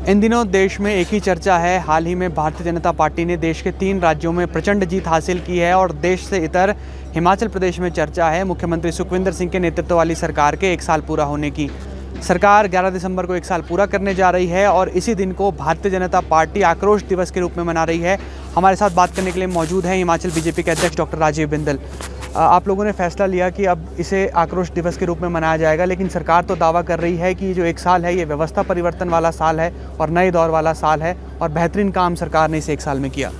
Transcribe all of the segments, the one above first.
इन दिनों देश में एक ही चर्चा है। हाल ही में भारतीय जनता पार्टी ने देश के 3 राज्यों में प्रचंड जीत हासिल की है और देश से इतर हिमाचल प्रदेश में चर्चा है मुख्यमंत्री सुखविंदर सिंह के नेतृत्व वाली सरकार के 1 साल पूरा होने की। सरकार 11 दिसंबर को 1 साल पूरा करने जा रही है और इसी दिन को भारतीय जनता पार्टी आक्रोश दिवस के रूप में मना रही है। हमारे साथ बात करने के लिए मौजूद हैं हिमाचल बीजेपी के अध्यक्ष डॉक्टर राजीव बिंदल। आप लोगों ने फैसला लिया कि अब इसे आक्रोश दिवस के रूप में मनाया जाएगा, लेकिन सरकार तो दावा कर रही है कि जो 1 साल है ये व्यवस्था परिवर्तन वाला साल है और नए दौर वाला साल है और बेहतरीन काम सरकार ने इसे 1 साल में किया।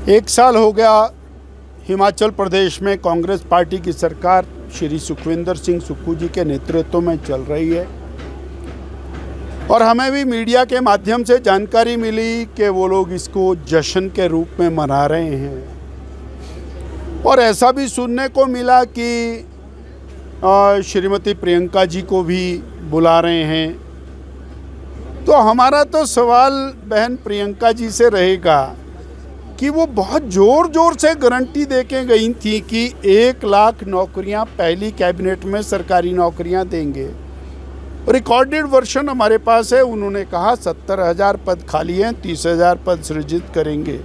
1 साल हो गया हिमाचल प्रदेश में कांग्रेस पार्टी की सरकार श्री सुखविंदर सिंह सुक्खू जी के नेतृत्व में चल रही है और हमें भी मीडिया के माध्यम से जानकारी मिली कि वो लोग इसको जश्न के रूप में मना रहे हैं और ऐसा भी सुनने को मिला कि श्रीमती प्रियंका जी को भी बुला रहे हैं। तो हमारा तो सवाल बहन प्रियंका जी से रहेगा कि वो बहुत ज़ोर से गारंटी देके गई थी कि 1 लाख नौकरियां पहली कैबिनेट में सरकारी नौकरियां देंगे। रिकॉर्डेड वर्जन हमारे पास है। उन्होंने कहा 70,000 पद खाली हैं, 30,000 पद सृजित करेंगे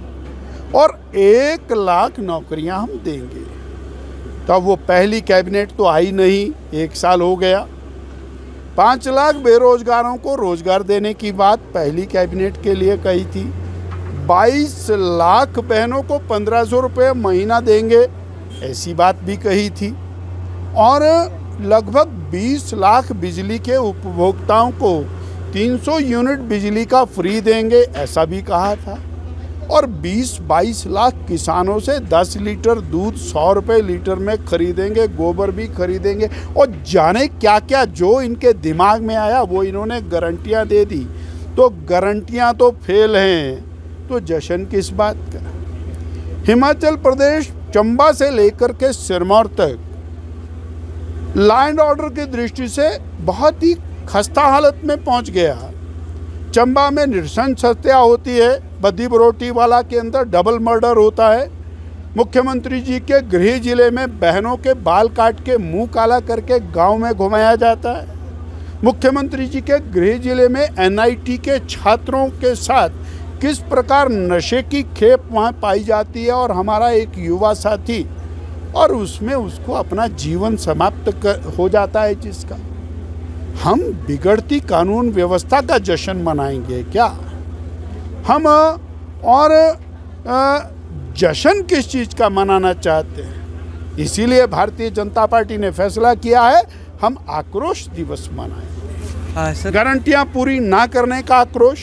और 1 लाख नौकरियां हम देंगे। तब वो पहली कैबिनेट तो आई नहीं, 1 साल हो गया। 5 लाख बेरोजगारों को रोजगार देने की बात पहली कैबिनेट के लिए कही थी। 22 लाख बहनों को 1500 रुपये महीना देंगे, ऐसी बात भी कही थी। और लगभग 20 लाख बिजली के उपभोक्ताओं को 300 यूनिट बिजली का फ्री देंगे, ऐसा भी कहा था। और 20-22 लाख किसानों से 10 लीटर दूध 100 रुपये लीटर में खरीदेंगे, गोबर भी खरीदेंगे और जाने क्या क्या जो इनके दिमाग में आया वो इन्होंने गारंटियां दे दी। तो गारंटियां तो फेल हैं, तो जश्न किस बात का। हिमाचल प्रदेश चंबा से लेकर के सिरमौर तक लैंड ऑर्डर की दृष्टि से बहुत ही खस्ता हालत में पहुंच गया। चंबा में नृशंस हत्या होती है, बद्दी बरोटी वाला के अंदर डबल मर्डर होता है। मुख्यमंत्री जी के गृह जिले में बहनों के बाल काट के मुंह काला करके गांव में घुमाया जाता है। मुख्यमंत्री जी के गृह जिले में NIT के छात्रों के साथ किस प्रकार नशे की खेप वहाँ पाई जाती है और हमारा एक युवा साथी और उसमें उसको अपना जीवन समाप्त हो जाता है। जिसका हम बिगड़ती कानून व्यवस्था का जश्न मनाएंगे क्या हम? और जश्न किस चीज़ का मनाना चाहते हैं? इसीलिए भारतीय जनता पार्टी ने फैसला किया है हम आक्रोश दिवस मनाएंगे। गारंटियां पूरी ना करने का आक्रोश,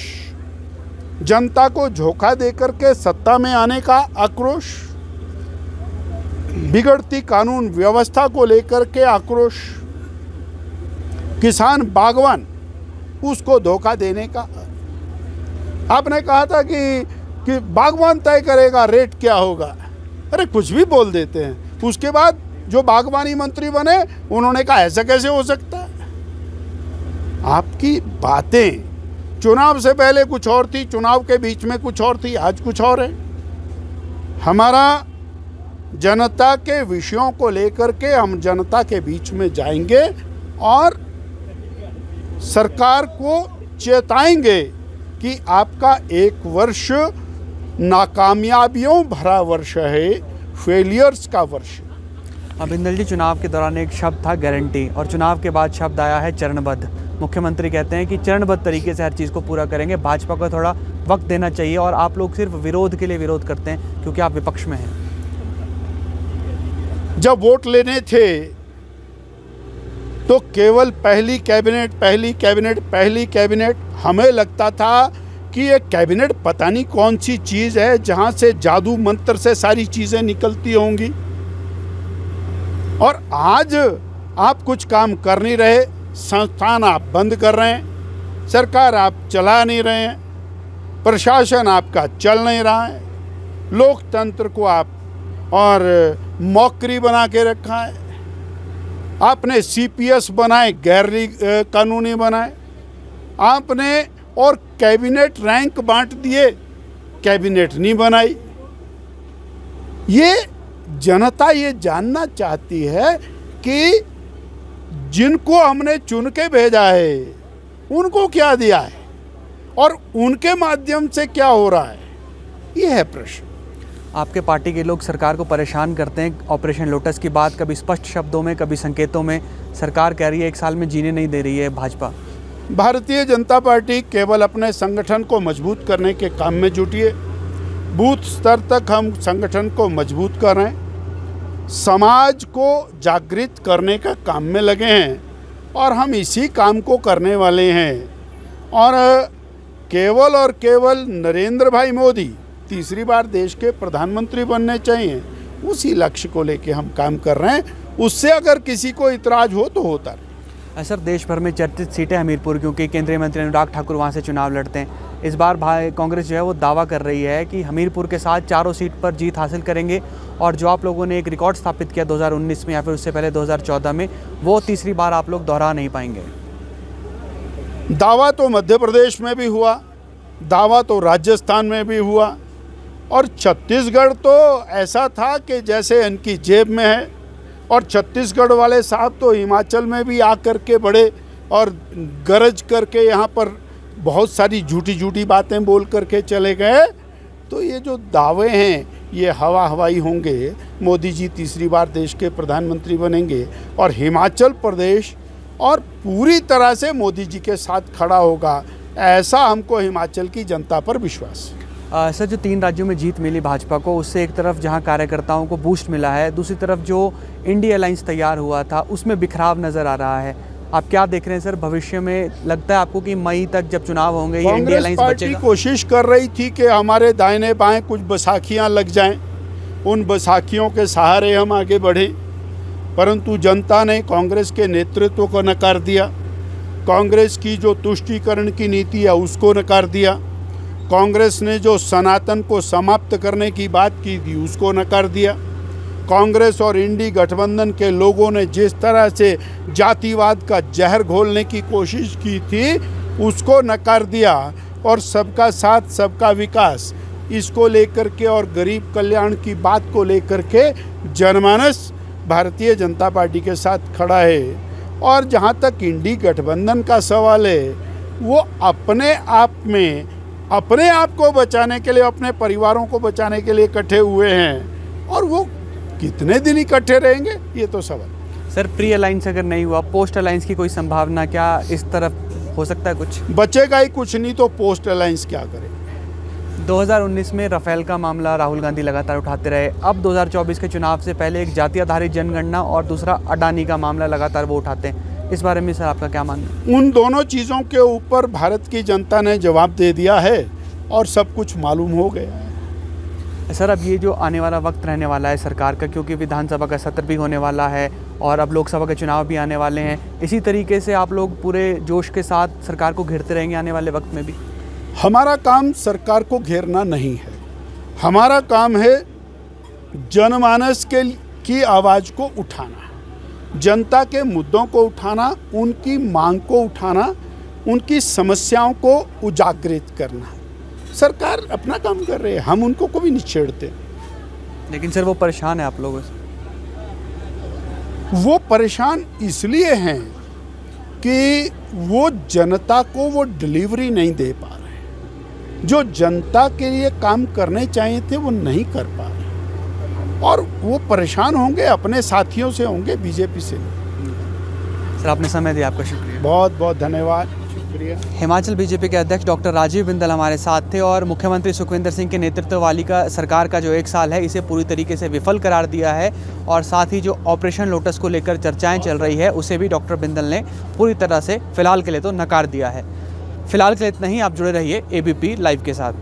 जनता को धोखा देकर के सत्ता में आने का आक्रोश, बिगड़ती कानून व्यवस्था को लेकर के आक्रोश, किसान बागवान उसको धोखा देने का। आपने कहा था कि बागवान तय करेगा रेट क्या होगा। अरे कुछ भी बोल देते हैं। उसके बाद जो बागवानी मंत्री बने उन्होंने कहा ऐसा कैसे हो सकता है। आपकी बातें चुनाव से पहले कुछ और थी, चुनाव के बीच में कुछ और थी, आज कुछ और है। हमारा जनता के विषयों को लेकर के हम जनता के बीच में जाएंगे और सरकार को चेताएंगे कि आपका 1 वर्ष नाकामयाबियों भरा वर्ष है, फेलियर्स का वर्ष। बिंदल जी, चुनाव के दौरान एक शब्द था गारंटी और चुनाव के बाद शब्द आया है चरणबद्ध। मुख्यमंत्री कहते हैं कि चरणबद्ध तरीके से हर चीज़ को पूरा करेंगे। भाजपा को थोड़ा वक्त देना चाहिए और आप लोग सिर्फ विरोध के लिए विरोध करते हैं क्योंकि आप विपक्ष में हैं। जब वोट लेने थे तो केवल पहली कैबिनेट हमें लगता था कि ये कैबिनेट पता नहीं कौन सी चीज़ है जहां से जादू मंत्र से सारी चीज़ें निकलती होंगी। और आज आप कुछ काम कर नहीं रहे, संस्थान आप बंद कर रहे हैं, सरकार आप चला नहीं रहे हैं, प्रशासन आपका चल नहीं रहा है, लोकतंत्र को आप और मौकरी बना के रखा है। आपने CPS बनाए, गैर कानूनी बनाए आपने, और कैबिनेट रैंक बांट दिए, कैबिनेट नहीं बनाई। ये जनता ये जानना चाहती है कि जिनको हमने चुन के भेजा है उनको क्या दिया है। और उनके माध्यम से क्या हो रहा है, ये है प्रश्न। आपके पार्टी के लोग सरकार को परेशान करते हैं। ऑपरेशन लोटस की बात कभी स्पष्ट शब्दों में, कभी संकेतों में। सरकार कह रही है 1 साल में जीने नहीं दे रही है भाजपा। भारतीय जनता पार्टी केवल अपने संगठन को मजबूत करने के काम में जुटी है। बूथ स्तर तक हम संगठन को मजबूत कर रहे हैं, समाज को जागृत करने का काम में लगे हैं और हम इसी काम को करने वाले हैं। और केवल नरेंद्र भाई मोदी तीसरी बार देश के प्रधानमंत्री बनने चाहिए, उसी लक्ष्य को लेके हम काम कर रहे हैं। उससे अगर किसी को इतराज हो तो होता रहे। सर, देश भर में चर्चित सीट है हमीरपुर, क्योंकि केंद्रीय मंत्री अनुराग ठाकुर वहां से चुनाव लड़ते हैं। इस बार कांग्रेस जो है वो दावा कर रही है कि हमीरपुर के साथ चारों सीट पर जीत हासिल करेंगे, और जो आप लोगों ने एक रिकॉर्ड स्थापित किया 2019 में या फिर उससे पहले 2014 में, वो तीसरी बार आप लोग दोहरा नहीं पाएंगे। दावा तो मध्य प्रदेश में भी हुआ, दावा तो राजस्थान में भी हुआ, और छत्तीसगढ़ तो ऐसा था कि जैसे इनकी जेब में है। और छत्तीसगढ़ वाले साहब तो हिमाचल में भी आकर के बड़े और गरज करके यहाँ पर बहुत सारी झूठी बातें बोल करके चले गए। तो ये जो दावे हैं ये हवाई होंगे। मोदी जी तीसरी बार देश के प्रधानमंत्री बनेंगे और हिमाचल प्रदेश और पूरी तरह से मोदी जी के साथ खड़ा होगा, ऐसा हमको हिमाचल की जनता पर विश्वास है। सर, जो 3 राज्यों में जीत मिली भाजपा को, उससे एक तरफ जहां कार्यकर्ताओं को बूस्ट मिला है, दूसरी तरफ जो इंडिया अलायंस तैयार हुआ था उसमें बिखराव नज़र आ रहा है। आप क्या देख रहे हैं सर? भविष्य में लगता है आपको कि मई तक जब चुनाव होंगे ये इंडिया अलायंस बचेगा? पार्टी कोशिश कर रही थी कि हमारे दाहिने बाएं कुछ बैसाखियां लग जाएं, उन बैसाखियों के सहारे हम आगे बढ़ें, परंतु जनता ने कांग्रेस के नेतृत्व को नकार दिया। कांग्रेस की जो तुष्टीकरण की नीति है उसको नकार दिया। कांग्रेस ने जो सनातन को समाप्त करने की बात की थी उसको नकार दिया। कांग्रेस और इंडी गठबंधन के लोगों ने जिस तरह से जातिवाद का जहर घोलने की कोशिश की थी उसको नकार दिया। और सबका साथ सबका विकास इसको लेकर के और गरीब कल्याण की बात को लेकर के जनमानस भारतीय जनता पार्टी के साथ खड़ा है। और जहाँ तक इंडी गठबंधन का सवाल है, वो अपने आप को बचाने के लिए, अपने परिवारों को बचाने के लिए इकट्ठे हुए हैं, और वो कितने दिन इकट्ठे रहेंगे ये तो सवाल। सर, प्री अलायंस अगर नहीं हुआ, पोस्ट अलायंस की कोई संभावना क्या इस तरफ हो सकता है? कुछ बचेगा ही कुछ नहीं तो पोस्ट अलायंस क्या करे। 2019 में राफेल का मामला राहुल गांधी लगातार उठाते रहे। अब 2024 के चुनाव से पहले एक जाति आधारित जनगणना और दूसरा अडानी का मामला लगातार वो उठाते हैं। इस बारे में सर आपका क्या मानना है? उन दोनों चीज़ों के ऊपर भारत की जनता ने जवाब दे दिया है और सब कुछ मालूम हो गया है। सर, अब ये जो आने वाला वक्त रहने वाला है सरकार का, क्योंकि विधानसभा का सत्र भी होने वाला है और अब लोकसभा के चुनाव भी आने वाले हैं, इसी तरीके से आप लोग पूरे जोश के साथ सरकार को घेरते रहेंगे आने वाले वक्त में भी? हमारा काम सरकार को घेरना नहीं है, हमारा काम है जनमानस की आवाज़ को उठाना, जनता के मुद्दों को उठाना, उनकी मांग को उठाना, उनकी समस्याओं को उजागरित करना। सरकार अपना काम कर रही है, हम उनको कभी नहीं छेड़ते। लेकिन सर वो परेशान है आप लोगों से। वो परेशान इसलिए हैं कि वो जनता को वो डिलीवरी नहीं दे पा रहे, जो जनता के लिए काम करने चाहिए थे वो नहीं कर पा रहे, और वो परेशान होंगे, अपने साथियों से होंगे, बीजेपी से नहीं। सर, आपने समय दिया, आपका शुक्रिया। बहुत बहुत धन्यवाद, शुक्रिया। हिमाचल बीजेपी के अध्यक्ष डॉक्टर राजीव बिंदल हमारे साथ थे, और मुख्यमंत्री सुखविंदर सिंह के नेतृत्व वाली सरकार का जो 1 साल है इसे पूरी तरीके से विफल करार दिया है, और साथ ही जो ऑपरेशन लोटस को लेकर चर्चाएं चल रही है उसे भी डॉक्टर बिंदल ने पूरी तरह से फिलहाल के लिए तो नकार दिया है। फिलहाल के लिए इतना ही। आप जुड़े रहिए ABP लाइव के साथ।